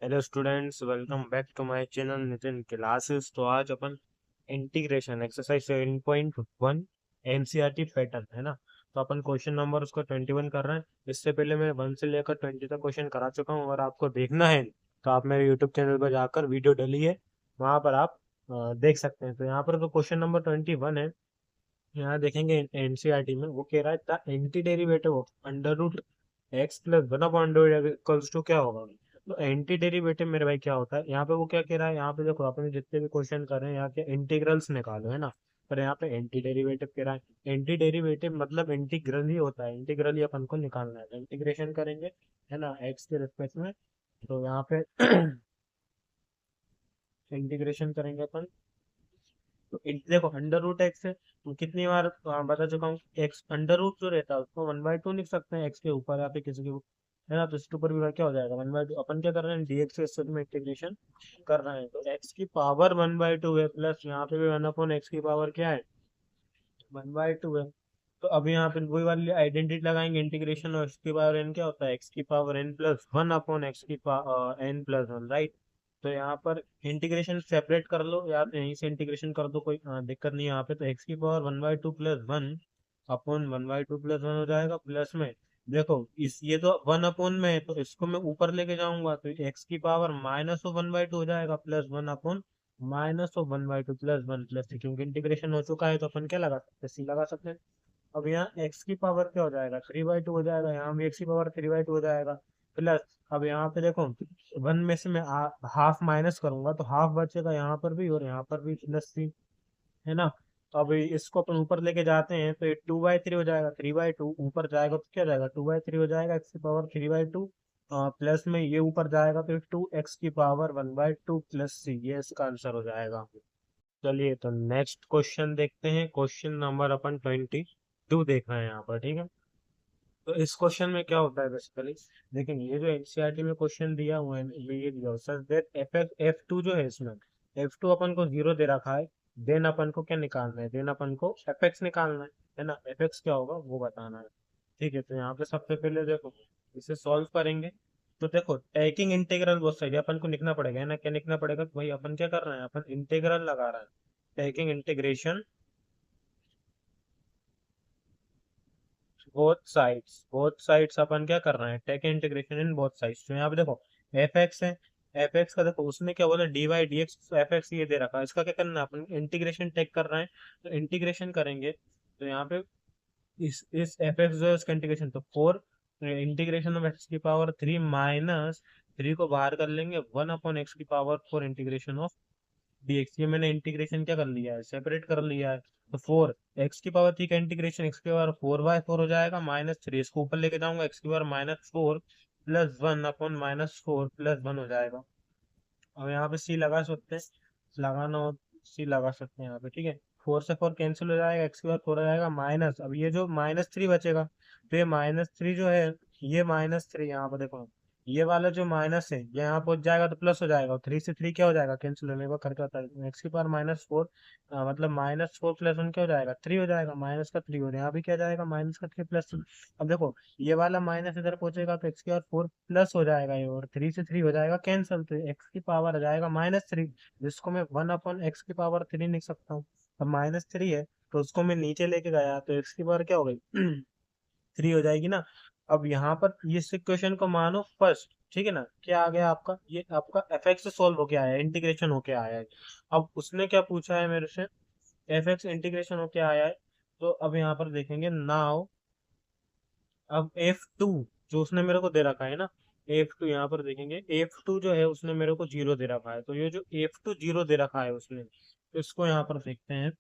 Hello students, welcome back to my channel Nitin classes. तो आज अपन इंटीग्रेशन एक्सरसाइज 7.1 एनसीईआरटी पैटर्न है ना। तो अपन क्वेश्चन नंबर उसका 21 कर रहे हैं। इससे पहले मैं 1 से लेकर 20 तक क्वेश्चन करा चुका हूँ। अगर आपको देखना है तो आप मेरे यूट्यूब चैनल पर जाकर वीडियो डली है, वहाँ पर आप देख सकते हैं। तो यहाँ पर तो क्वेश्चन नंबर 21 है। यहाँ देखेंगे एनसीईआरटी में वो कह रहा है the anti derivative of under root x plus one upon equals to क्या होगा। तो एंटी डेरिवेटिव मेरे भाई क्या होता है, यहाँ पे वो क्या कह रहा है। यहाँ पे देखो आपने जितने भी क्वेश्चन कर रहे हैं यहाँ के इंटीग्रल्स निकालो है ना। पर यहाँ पे एंटी डेरिवेटिव कह रहा है। एंटी डेरिवेटिव मतलब इंटीग्रल ही होता है, इंटीग्रल ही अपन को निकालना है। इंटीग्रेशन करेंगे है ना एक्स के रिस्पेक्ट में। तो यहाँ पे इंटीग्रेशन करेंगे अपन। तो देखो अंडर रूट एक्स है, तो कितनी बार बता चुका हूँ। एक्स अंडर रूट जो रहता है उसको 1/2 लिख सकते हैं, एक्स के ऊपर या फिर किसी के है ना। तो इसके ऊपर भी क्या हो जाएगा 1/2। अपन क्या कर रहे हैं, डीएक्स के साथ में इंटीग्रेशन कर रहे हैं। तो एक्स की पावर 1/2 है, प्लस यहाँ पे भी 1 अपॉन एक्स की पावर क्या है 1/2 है। तो अभी यहाँ पे वही वाली आइडेंटिटी लगाएंगे, इंटीग्रेशन और इसकी पावर एन क्या होता है एक्स की power n plus one upon x की एन प्लस वन, राइट। तो यहाँ पर इंटीग्रेशन सेपरेट कर लो या तो यहीं से इंटीग्रेशन कर दो, कोई दिक्कत नहीं है यहाँ पे। तो एक्स की power 1/2 plus one upon 1/2 plus one हो जाएगा, प्लस में देखो इस ये तो 1 अपॉन में है, तो इसको मैं ऊपर लेके जाऊंगा तो एक्स की पावर -1/2 हो जाएगा, plus one upon -1/2 plus one plus three. क्योंकि इंटीग्रेशन हो चुका है तो अपन क्या लगा सकते हैं, सी लगा सकते हैं। अब यहाँ एक्स की पावर क्या हो जाएगा 3/2 हो जाएगा, यहाँ भी एक्स की पावर 3/2 हो जाएगा, प्लस अब यहाँ पे देखो वन में से मैं हाफ माइनस करूंगा तो हाफ बचेगा यहाँ पर भी और यहाँ पर भी +3 है ना। तो अब इसको अपन ऊपर लेके जाते हैं तो ये 2/3 हो जाएगा, 3/2 ऊपर जाएगा तो क्या जाएगा 2/3 हो जाएगा, एक्स की पावर 3/2 प्लस में ये ऊपर जाएगा तो 2 एक्स की पावर 1/2 प्लस सी, ये इसका आंसर हो जाएगा। चलिए तो नेक्स्ट क्वेश्चन देखते हैं। क्वेश्चन नंबर अपन 22 देख रहे हैं यहाँ पर, ठीक है। तो इस क्वेश्चन में क्या होता है बेसिकली, लेकिन ये जो एनसीईआरटी में क्वेश्चन दिया हुआ है ये दिया हुआ सच दैट एफ टू जो है इसमें एफ टू अपन को 0 दे रखा है। देन अपन को क्या निकालना है, देन अपन को एफ एक्स निकालना है ना। एफ एक्स क्या होगा वो बताना है, ठीक है। तो यहाँ पे सबसे पहले देखो इसे सॉल्व करेंगे। तो देखो टेकिंग इंटीग्रल बहुत सही है, अपन को लिखना पड़ेगा है ना। क्या लिखना पड़ेगा तो भाई अपन क्या कर रहे हैं, अपन इंटीग्रल लगा रहे हैं। टेकिंग इंटीग्रेशन बोथ साइड्स अपन क्या कर रहे हैं, take integration in both sides. तो यहाँ पे देखो एफ एक्स है, एफ एक्स का देखो उसने क्या बोला d y d x, f x ये दे रखा है। इसका क्या करना है, अपन इंटीग्रेशन टेक कर रहे हैं। तो इंटीग्रेशन करेंगे तो यहाँ पे इस एफ एक्स जो है उसका इंटीग्रेशन तो 4 इंटीग्रेशन ऑफ एक्स की पावर 3 माइनस 3 को बाहर कर लेंगे 1/x की पावर 4 इंटीग्रेशन ऑफ dx। ये मैंने इंटीग्रेशन क्या कर लिया है, सेपरेट कर लिया है। तो 4 एक्स की पावर 3 का इंटीग्रेशन एक्स की पावर 4/4 हो जाएगा, -3 इसको ऊपर लेके जाऊंगा एक्स की power -4 plus one upon -4 plus one हो जाएगा। अब यहाँ पे सी लगा सकते हैं, लगाना हो सी लगा सकते हैं यहाँ पे, ठीक है। 4 से 4 कैंसिल हो जाएगा, एक्स की पावर 4 हो जाएगा माइनस, अब ये जो -3 बचेगा तो ये -3 जो है ये -3 यहाँ पर देखो ये वाला जो माइनस है ये यहाँ पहुंच जाएगा तो प्लस हो जाएगा। 3 से 3 क्या हो जाएगा कैंसिल होने का करके होता है एक्स की पावर -4, मतलब -4 प्लस वन क्या हो जाएगा 3 हो जाएगा, माइनस का 3 और यहाँ भी क्या जाएगा -3 प्लस। अब देखो ये वाला माइनस इधर पहुंचेगा तो एक्स की पावर 4 प्लस हो जाएगा ये, और 3 से 3 हो जाएगा कैंसिल तो एक्स की पावर आ जाएगा -3, जिसको मैं 1/x की पावर 3 लिख सकता हूँ। अब -3 है तो उसको मैं नीचे लेके गया तो एक्स की पावर क्या हो गई 3 हो जाएगी ना। अब यहाँ पर इस इक्वेशन को मानो फर्स्ट, ठीक है ना। क्या आ गया आपका, ये आपका एफ एक्स सोल्व होके आया है, इंटीग्रेशन होके आया है। अब उसने क्या पूछा है मेरे से, एफ एक्स इंटीग्रेशन होके आया है। तो अब यहाँ पर देखेंगे नाउ, अब F2 जो उसने मेरे को दे रखा है ना, F2 यहाँ पर देखेंगे F2 जो है उसने मेरे को 0 दे रखा है। तो ये जो F2 0 दे रखा है उसने, इसको यहाँ पर देखते हैं।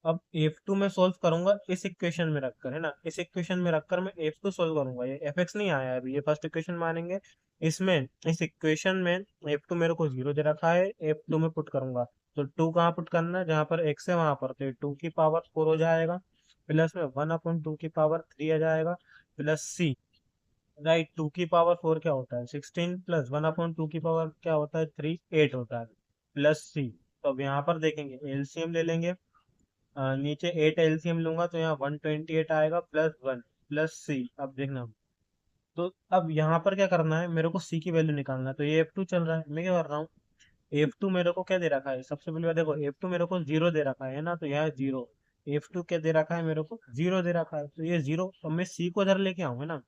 अब F2 में सोल्व करूंगा इस इक्वेशन में रखकर है ना, इस इक्वेशन में रखकर मैं F2 सोल्व करूंगा। ये Fx नहीं आया है अभी, ये फर्स्ट इक्वेशन मानेंगे। इसमें इस इक्वेशन में F2 मेरे को 0 दे रखा है, F2 में पुट करूंगा। तो 2 कहाँ पुट करना है, जहाँ पर x है वहां पर, तो 2 की पावर 4 हो जाएगा, प्लस में 1/2 की पावर 3 आ जाएगा, प्लस सी, राइट। 2 की पावर 4 क्या होता है 16, प्लस 1/2 की पावर क्या होता है 3 8 होता है, प्लस सी। तो अब यहाँ पर देखेंगे एलसीएम ले लेंगे। नीचे 8 एलसीएम लूंगा तो यहाँ 128 आएगा, प्लस वन प्लस सी। अब देखना तो अब यहाँ पर क्या करना है, मेरे को सी की वैल्यू निकालना है। तो ये F2 चल रहा है, मैं क्या कर रहा हूँ, F2 मेरे को क्या दे रखा है, सबसे पहले बात देखो, F2 मेरे को जीरो दे रखा है ना, तो यहाँ जीरो। F2 क्या दे रखा है, मेरे को जीरो दे रखा है, तो ये जीरो। तो मैं सी को इधर लेके आऊंगा ना,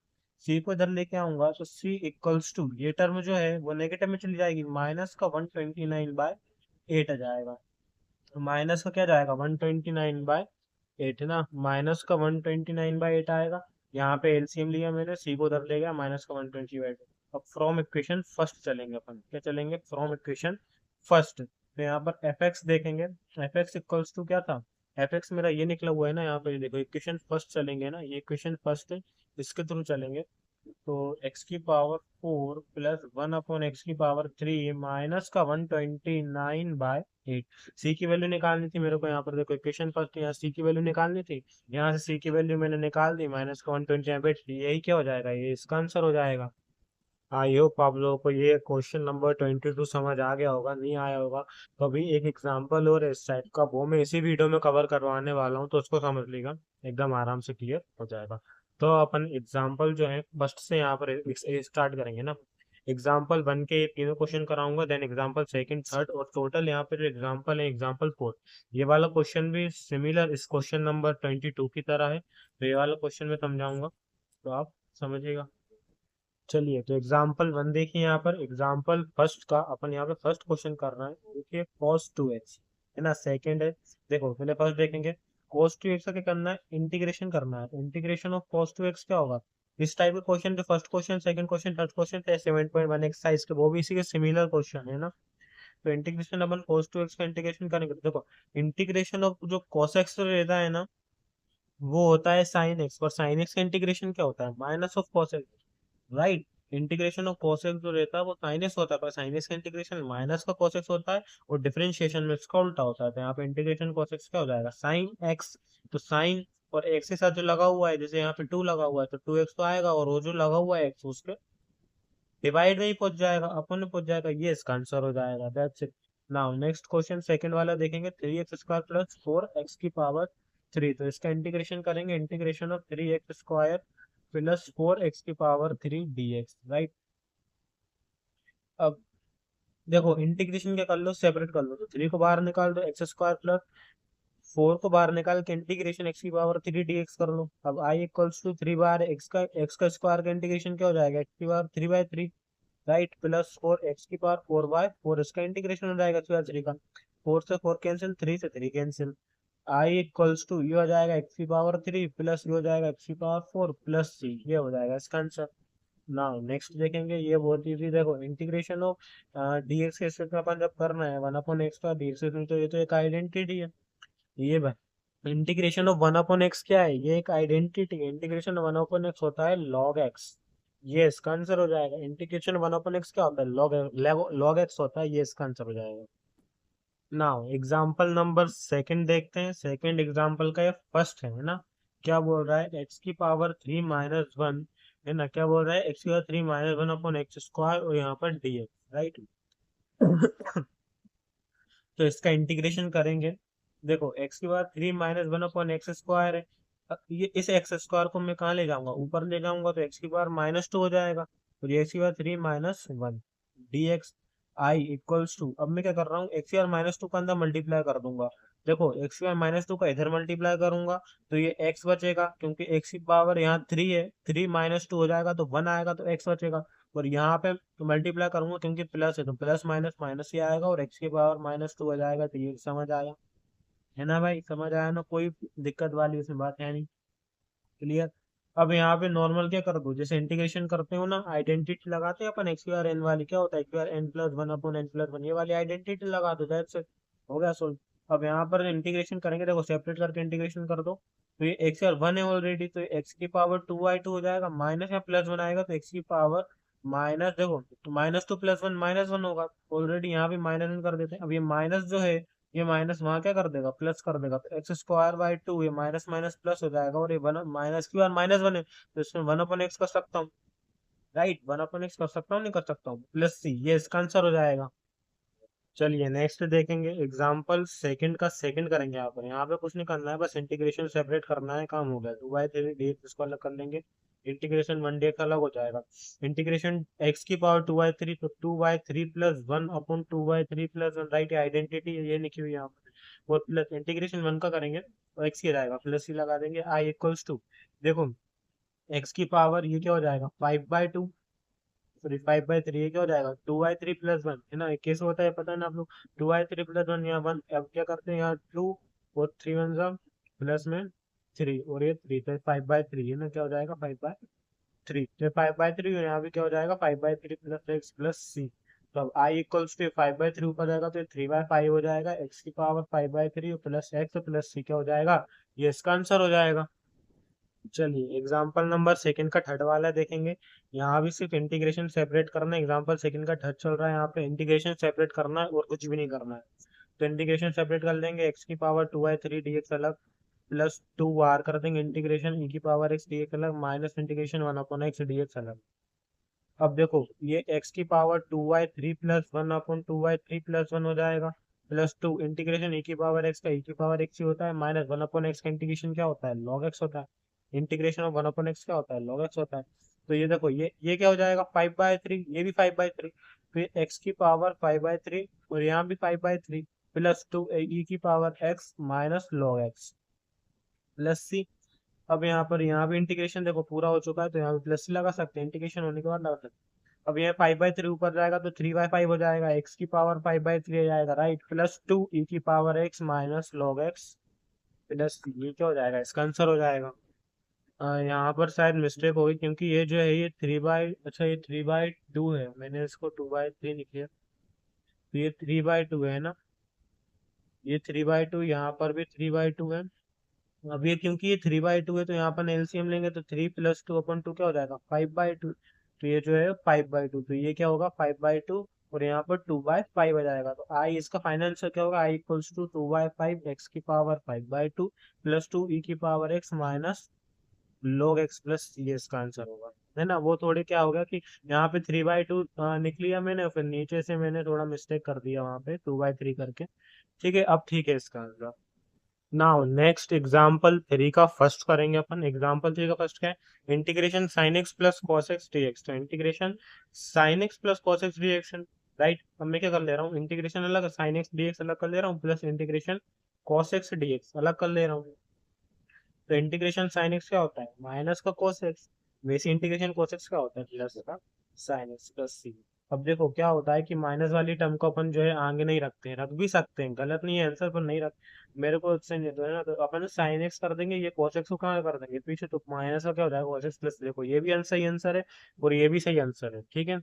सी को इधर लेके आऊंगा तो सी इक्वल्स टू, ये टर्म जो है वो नेगेटिव में चली जाएगी, माइनस का 129/8 आ जाएगा। तो माइनस का क्या जाएगा, 129/8 ना, माइनस का 129/8 आएगा। यहाँ पे एलसीएम लिया मैंने, सी को उधर ले गया, माइनस का 120/8। अब फ्रॉम इक्वेशन फर्स्ट चलेंगे अपन, क्या चलेंगे, फ्रॉम इक्वेशन फर्स्ट। तो यहाँ पर एफ एक्स देखेंगे, एफ एक्स इक्वल्स टू क्या था, एफ एक्स मेरा ये निकला हुआ है ना, यहाँ पे देखो इक्वेशन फर्स्ट चलेंगे ना, ये इक्वेशन फर्स्ट है, इसके थ्रू चलेंगे। तो x⁴ प्लस 1/x⁴ माइनस का 129/8। सी की वैल्यू निकालनी थी मेरे को, यहाँ पर देखो इक्वेशन फर्स्ट, यहाँ सी की वैल्यू निकालनी थी, यहाँ से सी की वैल्यू मैंने निकाल दी, माइनस का 129/8, यही क्या हो जाएगा, ये इसका आंसर हो जाएगा। आई होप आप लोगों को ये क्वेश्चन नंबर 22 समझ आ गया होगा, नहीं आया होगा तो अभी एक एग्जांपल और इस टाइप का वो मैं इसी वीडियो में कवर करवाने वाला हूँ, तो उसको समझ लीजिएगा, एकदम आराम से क्लियर हो जाएगा। तो अपन एग्जांपल जो है फर्स्ट से यहाँ पर स्टार्ट करेंगे ना, एग्जाम्पल 1 के तीनों क्वेश्चन कराऊंगा, देन एग्जाम्पल सेकंड थर्ड, और टोटल यहाँ पे जो एग्जाम्पल है एग्जाम्पल 4। ये वाला क्वेश्चन भी सिमिलर इस क्वेश्चन नंबर 22 की तरह है, तो ये वाला क्वेश्चन मैं समझाऊंगा, तो आप समझिएगा। चलिए, तो एग्जाम्पल 1 देखिए, यहाँ पर एग्जाम्पल फर्स्ट का अपन यहाँ पे फर्स्ट क्वेश्चन कर रहे हैं, देखिए cos 2x है ना, सेकंड है। देखो पहले फर्स्ट देखेंगे, cos 2x का क्या करना है, इंटीग्रेशन करना है। इंटीग्रेशन ऑफ cos 2x क्या होगा, इस टाइप के क्वेश्चन जो first question second question third question थे 7.1 एक्सरसाइज के, वो भी इसी के सिमिलर क्वेश्चन है ना। तो इंटीग्रेशन अपन cos 2x का इंटीग्रेशन करेंगे, तो देखो इंटीग्रेशन ऑफ जो cos x रहता है ना, वो होता है sin x, और sin x का इंटीग्रेशन क्या होता है, minus of cos x, right. Integration of cos x जो रहता है वो sin x होता है, पर sin x का इंटीग्रेशन माइनस का cos x होता है, और डिफरेंशिएशन में इसका उल्टा होता है, तो यहाँ पे इंटीग्रेशन cos x क्या हो जाएगा, sin x। तो sin और x के साथ जो लगा हुआ है, जैसे यहाँ पे 2 लगा हुआ है तो 2x तो आएगा, और वो जो लगा हुआ है x उसके डिवाइड में ही पहुंच जाएगा, अपन में पहुंच जाएगा, ये इसका आंसर हो जाएगा, that's it. Now next question second वाला देखेंगे, 3x² प्लस 4x⁴ तो इसका इंटीग्रेशन करेंगे, integration of 3x² plus 4x⁴ dx, right. अब देखो इंटीग्रेशन क्या कर लो, सेपरेट कर लो, तो 3 को बाहर निकाल दो, x² प्लस 4 को बाहर निकाल के इंटीग्रेशन x⁴ dx कर लो। अब i इक्वल्स टू 3 बार x का स्क्वायर का इंटीग्रेशन क्या हो जाएगा, x⁴ 3/3, राइट, प्लस 4x⁴ इसका इंटीग्रेशन हो जाएगा x⁴ का, 4 से 4 कैंसिल, 3 से 3 कैंसिल, आई इक्वल्स टू ये हो जाएगा x⁴ प्लस ये हो जाएगा x⁴ प्लस c, ये हो जाएगा इसका आंसर। ना नेक्स्ट देखेंगे, ये बहुत इजी, देखो इंटीग्रेशन ऑफ dx के स्टेप में अपन जब करना है 1/x का dx, तो ये तो एक आइडेंटिटी है, ये भाई इंटीग्रेशन ऑफ 1/x क्या है, ये एक आइडेंटिटी है, इंटीग्रेशन 1/x होता है log x, ये इसका आंसर हो जाएगा। इंटीग्रेशन 1/x क्या होता है, log x होता है, ये इसका आंसर हो जाएगा। नाउ एग्जाम्पल नंबर सेकंड देखते हैं, सेकंड एग्जाम्पल का ये फर्स्ट है ना, क्या बोल रहा है, x⁴ है ना, क्या बोल रहा है, x⁴ और यहाँ पर dx, राइट। तो इसका इंटीग्रेशन करेंगे, देखो x⁴ है, ये इस x² को मैं कहाँ ले जाऊंगा, ऊपर ले जाऊंगा, तो x⁻² हो जाएगा, और ये x⁻3 - 1 dx i equals to, अब मैं क्या कर रहा हूँ, x⁻² का अंदर मल्टीप्लाई कर दूंगा। देखो x⁻² का इधर मल्टीप्लाई करूंगा तो ये x बचेगा, क्योंकि x की पावर यहाँ 3 है, 3 - 2 हो जाएगा तो 1 आएगा, तो x बचेगा। और यहाँ पे मल्टीप्लाई करूंगा क्योंकि प्लस है, तो प्लस माइनस माइनस ही आएगा, और x⁻² हो जाएगा, तो ये समझ आया है ना भाई, समझ आया ना, कोई दिक्कत वाली उसमें बात है नहीं, क्लियर। अब यहाँ पे नॉर्मल क्या कर दो, जैसे इंटीग्रेशन करते हो ना, आइडेंटिटी लगाते हैं अपन, x⁴n वाली क्या होता है, x⁴n+1/n+1, ये वाली आइडेंटिटी लगा दो, दैट्स इट, हो गया सोल्व। अब यहाँ पर इंटीग्रेशन करेंगे, देखो सेपरेट करके इंटीग्रेशन कर दो, तो ये x⁴1 है ऑलरेडी, तो x⁴2/2 हो जाएगा, माइनस या प्लस 1 आएगा, तो x⁴ माइनस, देखो -2 + 1 -1 होगा, ऑलरेडी यहाँ पे -1 कर देते हैं। अब ये माइनस जो है, ये माइनस वहां क्या कर देगा, प्लस कर देगा, तो x²/2, ये माइनस माइनस प्लस हो जाएगा, और ये वन माइनस की बार -1 है, तो इसमें 1/x कर सकता हूँ, राइट, 1/x कर सकता हूँ, नहीं कर सकता हूँ, प्लस c, ये इसका आंसर हो जाएगा। चलिए नेक्स्ट देखेंगे, एग्जाम्पल सेकंड का सेकंड करेंगे, यहाँ पे कुछ नहीं करना है, बस इंटीग्रेशन सेपरेट करना है, काम हो गया, 2/3 dx इसको अलग कर लेंगे, इंटीग्रेशन 1 dx अलग हो जाएगा। इंटीग्रेशन एक्स की पावर 2/3, तो 2/3+1/2/3+1, राइट, आइडेंटिटी ये लिखी हुई है यहाँ पर। और प्लस इंटीग्रेशन 1 का करेंगे तो एक्स ही रहेगा, प्लस ही लगा देंगे, आई इक्वल्स टू, देखो एक्स की पावर ये क्या हो जाएगा 5/2, सॉरी 5/3, ये क्या हो जाएगा 2/3+1, है ना, कैसे होता है पता है ना आप लोग, 2/3+1 यहाँ 1, अब क्या करते हैं यहाँ 2 और 3 1 जा प्लस में 3 और ये 3, तो 5/3 है ना, क्या हो जाएगा 5/3, तो 5/3 और यहाँ भी क्या हो जाएगा 5/3+x+c। तो अब i इक्वल्स टू 5/3 ऊपर जाएगा तो 3/5 हो जाएगा, x की पावर 5/3 प्लस एक्स प्लस सी क्या हो जाएगा, ये इसका आंसर हो जाएगा। चलिए एग्जाम्पल नंबर सेकंड का थर्ड वाला देखेंगे। यहाँ भी सिर्फ इंटीग्रेशन सेपरेट करना है, एग्जाम्पल सेकंड का थर्ड चल रहा है, यहाँ पे इंटीग्रेशन सेपरेट करना है और कुछ भी नहीं करना है। तो इंटीग्रेशन सेपरेट कर लेंगे, एक्स की पावर 2/3 dx अलग, प्लस 2 r कर देंगे इंटीग्रेशन e की पावर x dx अलग, माइनस इंटीग्रेशन 1/x dx अलग। अब देखो ये x की पावर 2/3+1/2/3+1 हो जाएगा, प्लस 2 इंटीग्रेशन e की पावर x का e की पावर x ही होता है, माइनस 1/x का इंटीग्रेशन क्या होता है log x होता है, इंटीग्रेशन ऑफ 1/x क्या होता है log x होता है। तो ये देखो ये क्या हो जाएगा 5/3, ये भी 5/3, फिर x की पावर 5/3 और यहाँ भी 5/3, प्लस 2 e की power x minus log x plus c। अब यहाँ भी इंटीग्रेशन देखो पूरा हो चुका है, तो यहाँ पे प्लस लगा सकते हैं, इंटीग्रेशन होने के बाद लगा सकते हैं। अब ये 5/3 ऊपर जाएगा तो 3/5 हो जाएगा, एक्स की पावर 5/3 आ जाएगा, राइट, प्लस 2 ई की power x minus log x plus ये क्या हो जाएगा, इसका आंसर हो जाएगा। यहाँ पर शायद मिस्टेक होगी क्योंकि ये जो है ये 3 बाई, अच्छा ये 3/2 है, मैंने इसको 2/3 लिख लिया, तो ये 3/2 है ना, ये 3/2, यहाँ पर भी 3/2 है। अब ये क्योंकि ये 3/2 है तो यहाँ पर एलसीएम लेंगे तो 3+2/2 क्या हो जाएगा 5/2, तो ये जो है 5/2, तो ये क्या होगा 5/2 और यहाँ पर 2/5 हो जाएगा। तो आई इसका फाइनल आंसर क्या होगा, आई इक्वल्स टू 2/5 एक्स की पावर 5/2 प्लस 2 ई की power x minus log x plus, ये इसका आंसर होगा, है ना। वो थोड़े क्या होगा कि यहाँ पे 3/2 निकल लिया मैंने, फिर नीचे से मैंने थोड़ा मिस्टेक कर दिया वहाँ पे 2/3 करके। ठीक है, अब ठीक है इसका आंसर। नाउ नेक्स्ट एग्जाम्पल 3 का फर्स्ट करेंगे अपन। एग्जाम्पल 3 का फर्स्ट क्या है, integration sine x plus cos x d x. तो integration sine x plus cos x d x, right. अब मैं क्या कर ले रहा हूँ, इंटीग्रेशन अलग साइन एक्स डी एक्स अलग कर ले रहा हूँ, plus integration cos x d x अलग कर ले रहा हूँ। तो इंटीग्रेशन साइन एक्स क्या होता है माइनस का कॉस एक्स, वैसे इंटीग्रेशन कॉस एक्स क्या होता है प्लस का साइन एक्स प्लस सी। अब देखो क्या होता है कि माइनस वाली टर्म को अपन जो है आगे नहीं रखते हैं, रख भी सकते हैं, गलत नहीं है आंसर, पर नहीं रख, मेरे को उससे नहीं तो है ना, तो अपन साइन एक्स कर देंगे, ये कॉस एक्स को कहाँ कर देंगे पीछे, तो माइनस का क्या हो जाएगा कॉस एक्स प्लस, देखो ये भी सही आंसर है और ये भी सही आंसर है, ठीक है।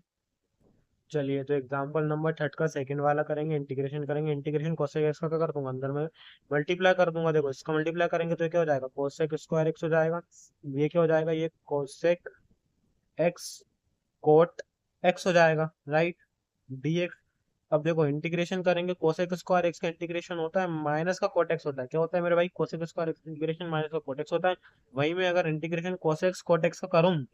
चलिए तो एग्जांपल नंबर थर्ड का सेकंड वाला करेंगे, इंटीग्रेशन करेंगे। इंटीग्रेशन कोसेक एक्स का क्या कर दूंगा, अंदर में मल्टीप्लाई कर दूंगा, देखो इसका मल्टीप्लाई करेंगे तो क्या हो जाएगा कोसेक स्क्वायर एक्स हो जाएगा, ये क्या हो जाएगा ये कोसेक एक्स कोट एक्स हो जाएगा, राइट, dx। अब देखो इंटीग्रेशन करेंगे कोसेक स्क्वायर एक्स का इंटीग्रेशन होता है माइनस का कोट एक्स होता है, क्या होता है मेरे भाई cosec square x integration minus का कोट एक्स होता है। वही में अगर इंटीग्रेशन कोसेक कोट एक्स का करूँ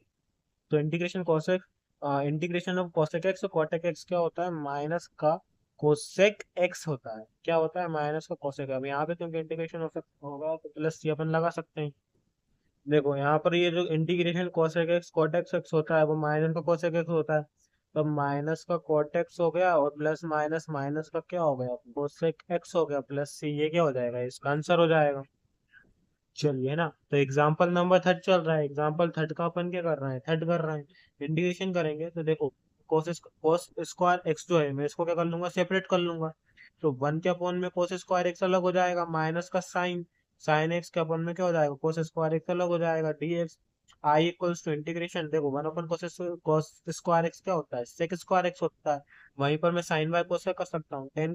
तो integration cosec integration of cosec x, Kotak x क्या होता है माइनस का कोसेक एक्स होता है, क्या होता है माइनस का कोसेक। अब यहाँ पे क्योंकि इंटीग्रेशन होगा तो प्लस ये अपन लगा सकते हैं। देखो यहाँ पर ये जो integration cosec x cot x x होता है वो माइनस का कोसेक एक्स होता है, तो माइनस का कोटेक्स हो गया और प्लस माइनस माइनस का क्या हो गया कोसेक एक्स हो गया प्लस सी, ये क्या हो जाएगा इसका आंसर हो जाएगा। चलिए ना, तो एग्जाम्पल नंबर थर्ड चल रहा है, एग्जाम्पल थर्ड का अपन क्या कर रहे हैं, थर्ड कर रहे हैं इंटीग्रेशन करेंगे। तो देखो कोस स्क्वायर एक्स जो है मैं इसको क्या कर लूंगा सेपरेट कर लूंगा, तो 1 के अपॉन में कोस स्क्वायर एक्स अलग हो जाएगा, माइनस का साइन साइन एक्स के अपॉन में क्या हो जाएगा कोस स्क्वायर एक्स अलग हो जाएगा dx। I equals to integration, देखो 1 अपन कोस स्क्वायर एक्स क्या होता है सेक स्क्वायर एक्स होता है, वहीं पर मैं साइन बाय कोस कर सकता हूँ, टेन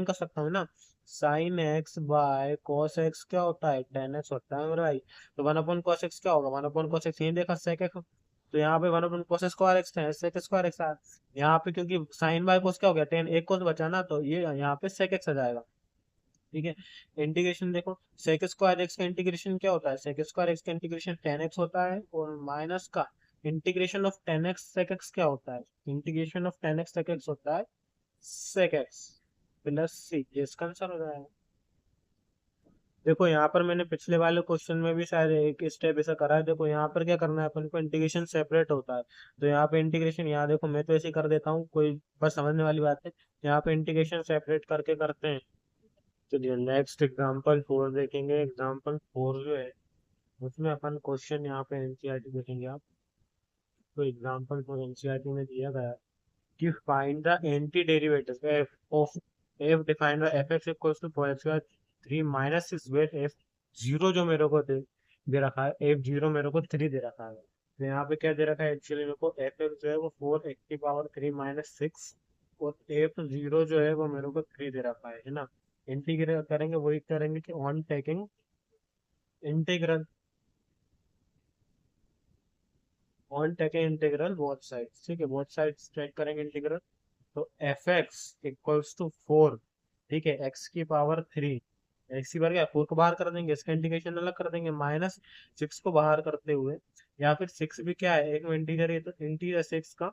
कर सकता हूँ ना, sine x by cos x क्या होता है 10x होता है मेरे भाई। तो 1/cos x क्या होगा 1/cos x, ये देखा सेक एक्स, तो यहाँ पे 1/cos स्क्वायर एक्स है सेक स्क्वायर एक्स है, यहाँ पे क्योंकि साइन बाय कोस क्या हो गया 10 एक कोस बचा ना, तो ये यहाँ पे सेक एक्स आ जाएगा, ठीक है। इंटीग्रेशन देखो सेक स्क्वायर एक्स का इंटीग्रेशन क्या होता है, सेक स्क्वायर एक्स का इंटीग्रेशन 10x होता है और माइनस का integration of 10x sec x क्या होता है, integration of 10x sec x होता है सेक एक्स प्लस सी, ये इसका आंसर हो जाएगा। देखो यहाँ पर मैंने पिछले वाले क्वेश्चन में भी शायद एक स्टेप ऐसा करा है। देखो यहाँ पर क्या करना है अपन को, इंटीग्रेशन सेपरेट होता है। तो यहाँ पे इंटीग्रेशन, यहाँ देखो मैं तो ऐसे ही कर देता हूँ, कोई बस समझने वाली बात है। यहाँ पे इंटीग्रेशन सेपरेट करके करते हैं। चलिए नेक्स्ट एग्जाम्पल 4 देखेंगे। एग्जाम्पल 4 जो है उसमें अपन क्वेश्चन यहाँ पे एनसीईआरटी देखेंगे आप। तो एग्जाम्पल 4 एनसीईआरटी में दिया गया है कि find the anti derivative f of f defined by f x equals to 4x3 minus 6 wait f zero जो मेरे को दे रखा है, एफ जीरो मेरे को 3 दे रखा है। तो यहाँ पे क्या दे रखा है एक्चुअली मेरे को, एफ एक्स जो है वो 4x की पावर 3 माइनस 6, और एफ जीरो जो है वो मेरे को 3 दे रखा है ना। इंटीग्रेट करेंगे, वही करेंगे कि on taking integral, on taking integral both sides, ठीक है, बोथ साइड्स टेक करेंगे इंटीग्रल। तो एफ एक्स इक्वल्स टू 4, ठीक है, x की पावर 3, एक्स की बार क्या 4 को बाहर कर देंगे, इसका इंटीग्रेशन अलग कर देंगे, माइनस 6 को बाहर करते हुए, या फिर 6 भी क्या है एक में इंटीजर है, तो इंटीजर 6 का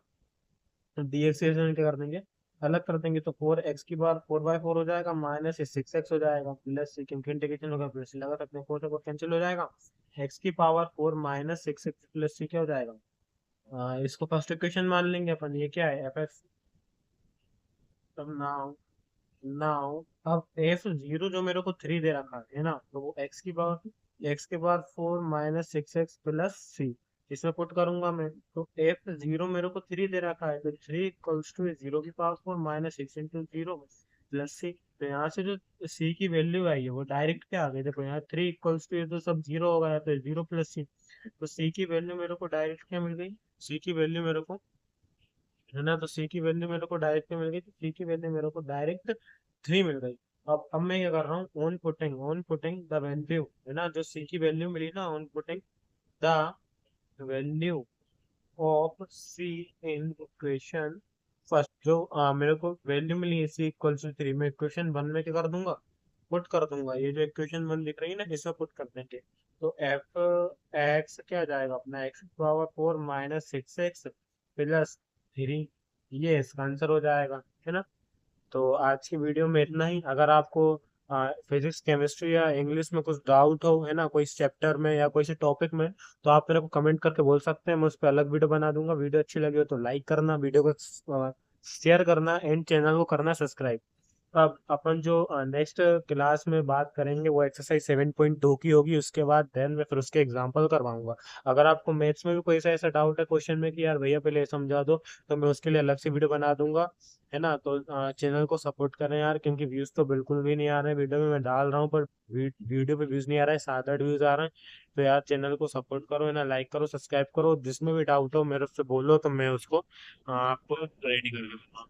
dx क्या कर देंगे, अलग कर देंगे। तो 4x की बार 4/4 हो जाएगा, माइनस 6x हो जाएगा, प्लस क्योंकि इंटीग्रेशन होगा प्लस लगा सकते हैं, 4 से 4 कैंसिल हो जाएगा। x की पावर 4 माइनस 6x प्लस सी क्या हो जाएगा, इसको फर्स्ट इक्वेशन मान लेंगे अपन, ये क्या है एफ एक्स। तब नाउ नाउ अब एफ जीरो जो मेरे को 3 दे रखा है ना, तो वो x की पावर 4 माइनस 6x प्लस सी, इसमें पुट करूंगा मैं। तो एफ जीरो मेरे को 3 दे रखा है, तो 3 इक्वल्स टू 0 की पावर 4 माइनस 6 इंटू 0 प्लस सी। तो यहाँ से जो सी की वैल्यू आई है वो डायरेक्ट क्या आ गई, देखो यहाँ 3 इक्वल्स टू, ये तो सब जीरो हो गया, तो 0 प्लस सी। तो सी की वैल्यू मेरे को डायरेक्ट क्या मिल गई, सी की वैल्यू मेरे को, है ना, तो सी की वैल्यू मेरे को डायरेक्ट मिल गई, तो सी की वैल्यू मेरे को डायरेक्ट 3 मिल गई। अब मैं क्या कर रहा हूँ, ऑन पुटिंग द वैल्यू, है ना, जो सी की वैल्यू मिली ना, on putting the value of c in equation first, जो मेरे को वैल्यू मिली है सी इक्वल टू 3, मैं इक्वेशन 1 में क्या कर दूंगा, पुट कर दूंगा। ये जो इक्वेशन 1 दिख रही है ना, इसमें पुट कर देंगे। तो एफ एक्स क्या आ जाएगा अपना, x की पावर 4 माइनस 6x प्लस 3, ये इसका आंसर हो जाएगा, है ना। तो आज की वीडियो में इतना ही। अगर आपको फिजिक्स केमिस्ट्री या इंग्लिश में कुछ डाउट हो, है ना, कोई चैप्टर में या कोई से टॉपिक में, तो आप मेरे को कमेंट करके बोल सकते हैं, मैं उस पर अलग वीडियो बना दूंगा। वीडियो अच्छी लगी हो तो लाइक करना, वीडियो को शेयर करना एंड चैनल को करना सब्सक्राइब। अब अपन जो नेक्स्ट क्लास में बात करेंगे वो एक्सरसाइज 7.2 की होगी, उसके बाद देन मैं फिर उसके एग्जांपल करवाऊंगा। अगर आपको मैथ्स में भी कोई सा ऐसा डाउट है क्वेश्चन में कि यार भैया पहले ये समझा दो, तो मैं उसके लिए अलग से वीडियो बना दूंगा, है ना। तो चैनल को सपोर्ट करें यार, क्योंकि व्यूज तो बिल्कुल भी नहीं आ रहे हैं, वीडियो में मैं डाल रहा हूँ पर वीडियो पे व्यूज नहीं आ रहा है, 7-8 व्यूज आ रहे हैं। तो यार चैनल को सपोर्ट करो, है ना, लाइक करो, सब्सक्राइब करो, जिसमें भी डाउट हो मेरे से बोलो, तो मैं उसको आपको रेडी कर दूंगा।